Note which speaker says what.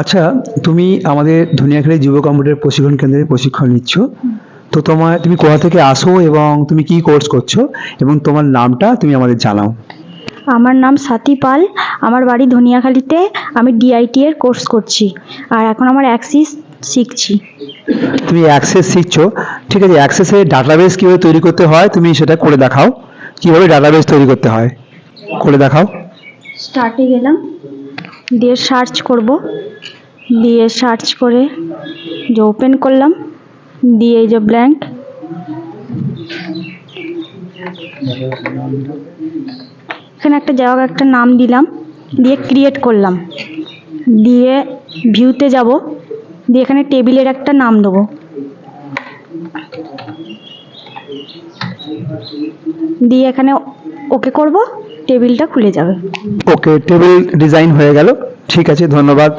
Speaker 1: আচ্ছা, তুমি আমাদের ধনিয়াখালী যুব কম্পিউটার প্রশিক্ষণ কেন্দ্রে প্রশিক্ষণ নিচ্ছ। তো তুমি কোথা থেকে আসো এবং তুমি কি কোর্স করছো এবং তোমার নামটা তুমি আমাদের জানাও।
Speaker 2: আমার নাম সাথী পাল। আমার বাড়ি ধনিয়াখালীতে। আমি ডিআইটি এর কোর্স করছি আর এখন আমার অ্যাক্সিস শিখছি।
Speaker 1: তুমি অ্যাক্সেস শিখছো, ঠিক আছে। অ্যাক্সেসের ডাটাবেস কিভাবে তৈরি করতে হয় তুমি সেটা করে দেখাও। কিভাবে ডাটাবেস তৈরি করতে হয় করে দেখাও।
Speaker 2: স্টার্টে গেলাম, দিয়ে সার্চ করব, দিয়ে সার্চ করে যে ওপেন করলাম, দিয়ে এই যে ব্ল্যাঙ্ক, এখানে একটা জায়গা একটা নাম দিলাম, দিয়ে ক্রিয়েট করলাম, দিয়ে ভিউতে যাব, দিয়ে এখানে টেবিলের একটা নাম দেবো, দিয়ে এখানে ওকে করব, টেবিলটা খুলে যাবে।
Speaker 1: ওকে, টেবিল ডিজাইন হয়ে গেল। ঠিক আছে, ধন্যবাদ।